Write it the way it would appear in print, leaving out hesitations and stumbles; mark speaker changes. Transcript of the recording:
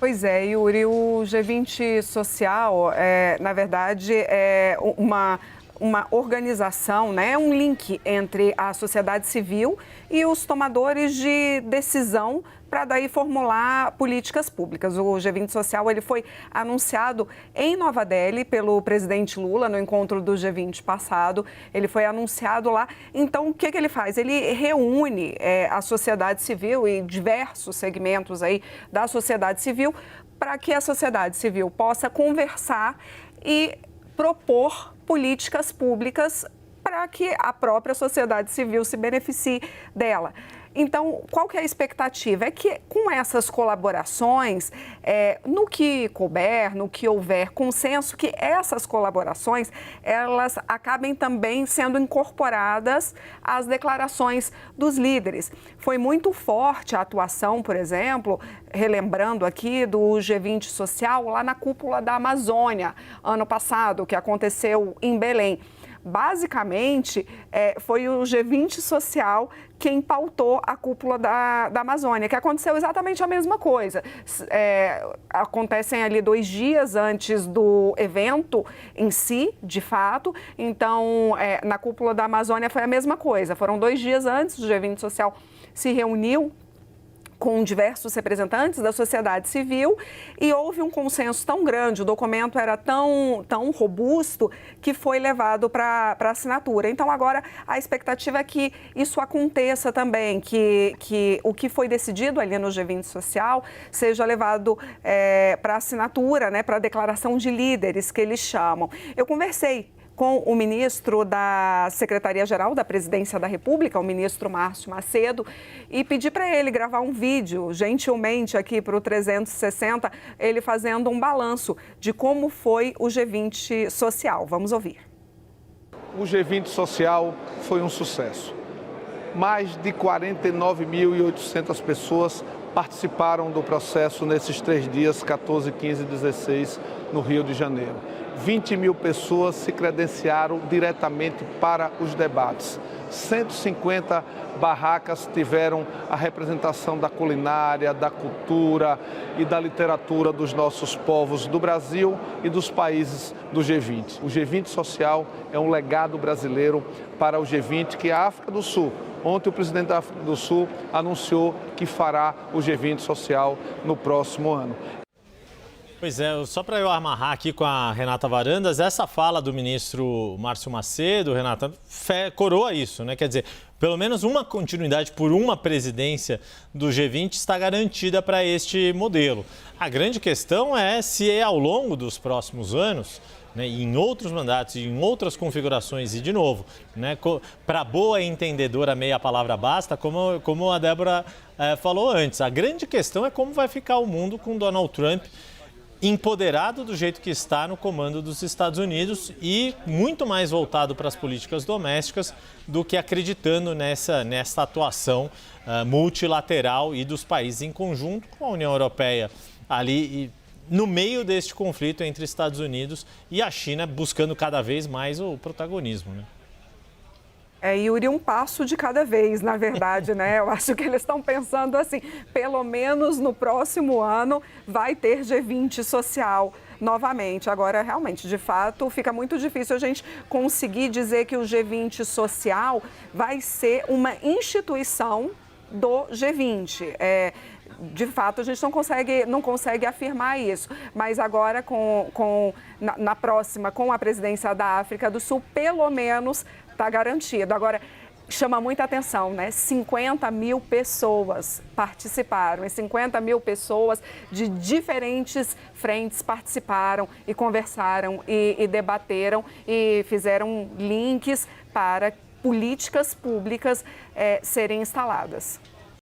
Speaker 1: Pois é, Yuri, o G20 Social, na verdade, é uma organização, né, um link entre a sociedade civil e os tomadores de decisão para daí formular políticas públicas. O G20 Social ele foi anunciado em Nova Delhi pelo presidente Lula no encontro do G20 passado. Ele foi anunciado lá. Então, o que ele faz? Ele reúne a sociedade civil e diversos segmentos aí da sociedade civil para que a sociedade civil possa conversar e propor políticas públicas para que a própria sociedade civil se beneficie dela. Então, qual que é a expectativa? É que com essas colaborações, no que couber, no que houver consenso, que essas colaborações, elas acabem também sendo incorporadas às declarações dos líderes. Foi muito forte a atuação, por exemplo, relembrando aqui do G20 Social, lá na cúpula da Amazônia, ano passado, que aconteceu em Belém. Basicamente, foi o G20 Social quem pautou a cúpula da Amazônia, que aconteceu exatamente a mesma coisa. Acontecem ali 2 dias antes do evento em si, de fato. Então, na cúpula da Amazônia foi a mesma coisa. Foram 2 dias antes, o G20 Social se reuniu com diversos representantes da sociedade civil e houve um consenso tão grande, o documento era tão robusto que foi levado para assinatura. Então, agora, a expectativa é que isso aconteça também, que o que foi decidido ali no G20 Social seja levado para assinatura, né, para a declaração de líderes, que eles chamam. Eu conversei com o ministro da Secretaria-Geral da Presidência da República, o ministro Márcio Macedo, e pedi para ele gravar um vídeo, gentilmente aqui para o 360, ele fazendo um balanço de como foi o G20 Social. Vamos ouvir.
Speaker 2: O G20 Social foi um sucesso. Mais de 49.800 pessoas participaram do processo nesses 3 dias, 14, 15 e 16, no Rio de Janeiro. 20 mil pessoas se credenciaram diretamente para os debates. 150 barracas tiveram a representação da culinária, da cultura e da literatura dos nossos povos do Brasil e dos países do G20. O G20 Social é um legado brasileiro para o G20, que é a África do Sul. Ontem o presidente da África do Sul anunciou que fará o G20 Social no próximo ano.
Speaker 3: Pois é, só para eu amarrar aqui com a Renata Varandas, essa fala do ministro Márcio Macedo, Renata, coroa isso, né? Quer dizer, pelo menos uma continuidade por uma presidência do G20 está garantida para este modelo. A grande questão é se ao longo dos próximos anos, né, em outros mandatos, em outras configurações e, de novo, né, para boa entendedora meia palavra basta, como a Débora falou antes. A grande questão é como vai ficar o mundo com Donald Trump empoderado do jeito que está no comando dos Estados Unidos e muito mais voltado para as políticas domésticas do que acreditando nessa atuação multilateral e dos países em conjunto com a União Europeia ali no meio deste conflito entre Estados Unidos e a China, buscando cada vez mais o protagonismo, né?
Speaker 1: Yuri, um passo de cada vez, na verdade, né? Eu acho que eles estão pensando assim, pelo menos no próximo ano vai ter G20 Social novamente. Agora, realmente, de fato, fica muito difícil a gente conseguir dizer que o G20 Social vai ser uma instituição do G20. De fato, a gente não consegue afirmar isso, mas agora na próxima, com a presidência da África do Sul, pelo menos está garantido. Agora, chama muita atenção, né? 50 mil pessoas participaram, e 50 mil pessoas de diferentes frentes participaram e conversaram e debateram e fizeram links para políticas públicas serem instaladas.